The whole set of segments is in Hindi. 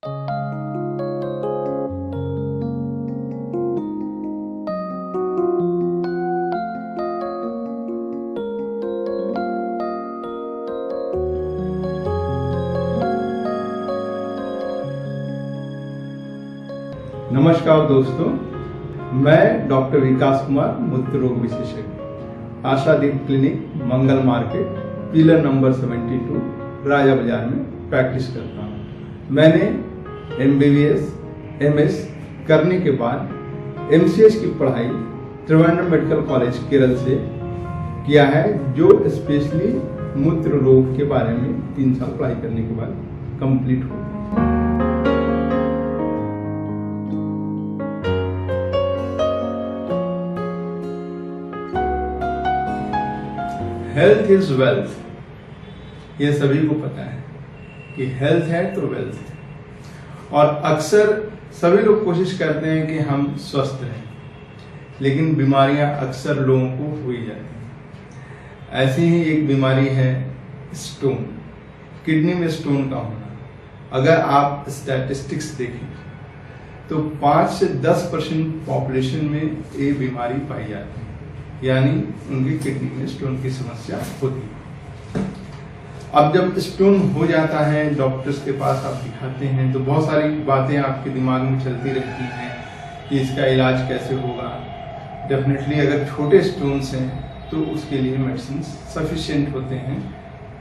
नमस्कार दोस्तों, मैं डॉक्टर विकास कुमार, मूत्र रोग विशेषज्ञ, आशादीप क्लिनिक, मंगल मार्केट, पिलर नंबर 72, राजा बाजार में प्रैक्टिस करता हूँ। मैंने MBBS, MS करने के बाद MCH की पढ़ाई त्रिवेंद्रम मेडिकल कॉलेज केरल से किया है, जो स्पेशली मूत्र रोग के बारे में 3 साल पढ़ाई करने के बाद कंप्लीट हो। हेल्थ इज वेल्थ, ये सभी को पता है कि हेल्थ है तो वेल्थ है, और अक्सर सभी लोग कोशिश करते हैं कि हम स्वस्थ रहें, लेकिन बीमारियां अक्सर लोगों को हो ही जाती हैं। ऐसी ही एक बीमारी है स्टोन, किडनी में स्टोन का होना। अगर आप स्टैटिस्टिक्स देखें तो 5 से 10% पॉपुलेशन में ये बीमारी पाई जाती है, यानी उनकी किडनी में स्टोन की समस्या होती है। अब जब स्टोन हो जाता है, डॉक्टर्स के पास आप दिखाते हैं तो बहुत सारी बातें आपके दिमाग में चलती रहती हैं कि इसका इलाज कैसे होगा। डेफिनेटली अगर छोटे स्टोन्स हैं तो उसके लिए मेडिसिन सफिशिएंट होते हैं,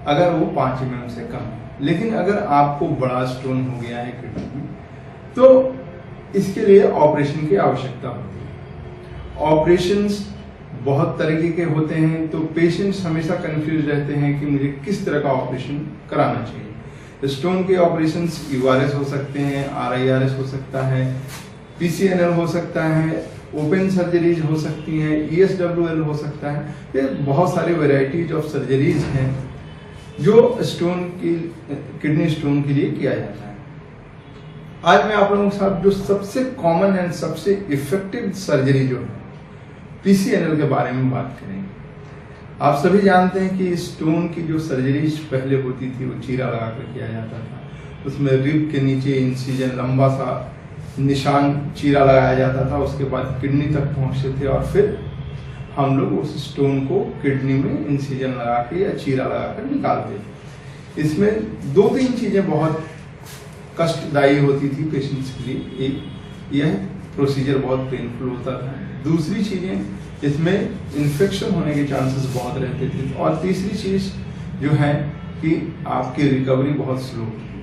अगर वो 5 mm से कम है। लेकिन अगर आपको बड़ा स्टोन हो गया है किडनी में, तो इसके लिए ऑपरेशन की आवश्यकता होती है। ऑपरेशंस बहुत तरीके के होते हैं, तो पेशेंट्स हमेशा कंफ्यूज रहते हैं कि मुझे किस तरह का ऑपरेशन कराना चाहिए। स्टोन के ऑपरेशंस URS हो सकते हैं, RIRS हो सकता है, PCNL हो सकता है, ओपन सर्जरीज हो सकती हैं, ESWL हो सकता है। ये बहुत सारे वेराइटीज ऑफ सर्जरीज हैं जो किडनी स्टोन के लिए किया जाता है। आज मैं आप लोगों के साथ जो सबसे कॉमन एंड सबसे इफेक्टिव सर्जरी जो है PCNL के बारे में बात करेंगे। आप सभी जानते हैं कि स्टोन की जो सर्जरीज पहले होती थी वो चीरा लगाकर किया जाता था। उसमें रिब के नीचे इंसिजन, लंबा सा निशान चीरा लगाया जाता था, उसके बाद किडनी तक पहुंचते थे और फिर हम लोग उस स्टोन को किडनी में इंसिजन लगा के या चीरा लगाकर निकालते थे। इसमें 2-3 चीजें बहुत कष्टदायी होती थी पेशेंट्स के लिए। एक यह प्रोसीजर बहुत पेनफुल होता था, दूसरी चीजें इसमें इन्फेक्शन होने के चांसेस बहुत रहते थे, और तीसरी चीज जो है कि आपकी रिकवरी बहुत स्लो होती है।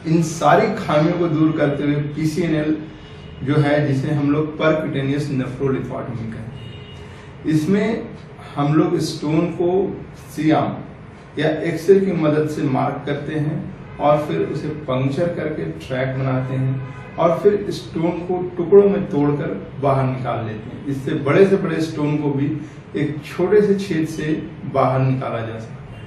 इन सारी खामियों को दूर करते हुए PCNL जो है, जिसे हम लोग परक्यूटेनियस नेफ्रोलिथोटमी कहते हैं, इसमें हम लोग स्टोन को सियाम या एक्सरे की मदद से मार्क करते हैं और फिर उसे पंक्चर करके ट्रैक बनाते हैं और फिर स्टोन को टुकड़ों में तोड़कर बाहर निकाल लेते हैं। इससे बड़े से बड़े स्टोन को भी एक छोटे से छेद से बाहर निकाला जा सकता है।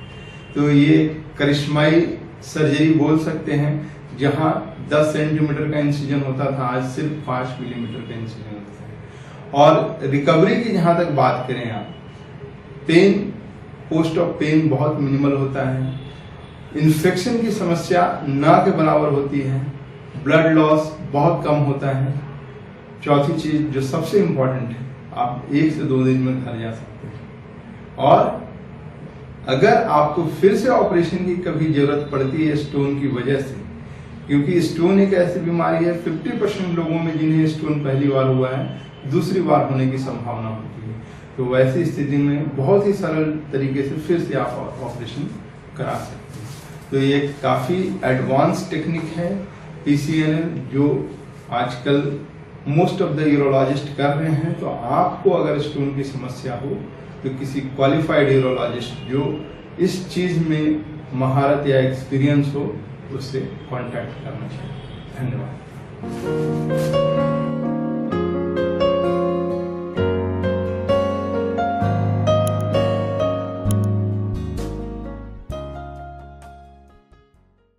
तो ये करिश्माई सर्जरी बोल सकते हैं, जहां 10 सेंटीमीटर का इंसिजन होता था, आज सिर्फ 5 मिलीमीटर का इंसिजन होता है। और रिकवरी की जहां तक बात करें आप, पेन, पोस्ट ऑफ पेन बहुत मिनिमल होता है, इन्फेक्शन की समस्या ना के बराबर होती है, ब्लड लॉस बहुत कम होता है। चौथी चीज जो सबसे इंपॉर्टेंट है, आप 1 से 2 दिन में घर जा सकते हैं। और अगर आपको फिर से ऑपरेशन की कभी जरूरत पड़ती है स्टोन की वजह से, क्योंकि स्टोन एक ऐसी बीमारी है 50% लोगों में जिन्हें स्टोन पहली बार हुआ है, दूसरी बार होने की संभावना होती है। तो वैसी स्थिति में बहुत ही सरल तरीके से फिर से आप ऑपरेशन करा सकते हैं। तो ये काफी एडवांस टेक्निक है PCNL, जो आजकल मोस्ट ऑफ द यूरोलॉजिस्ट कर रहे हैं। तो आपको अगर स्टोन की समस्या हो तो किसी क्वालिफाइड यूरोलॉजिस्ट जो इस चीज में महारत या एक्सपीरियंस हो, उससे कांटेक्ट करना चाहिए। धन्यवाद।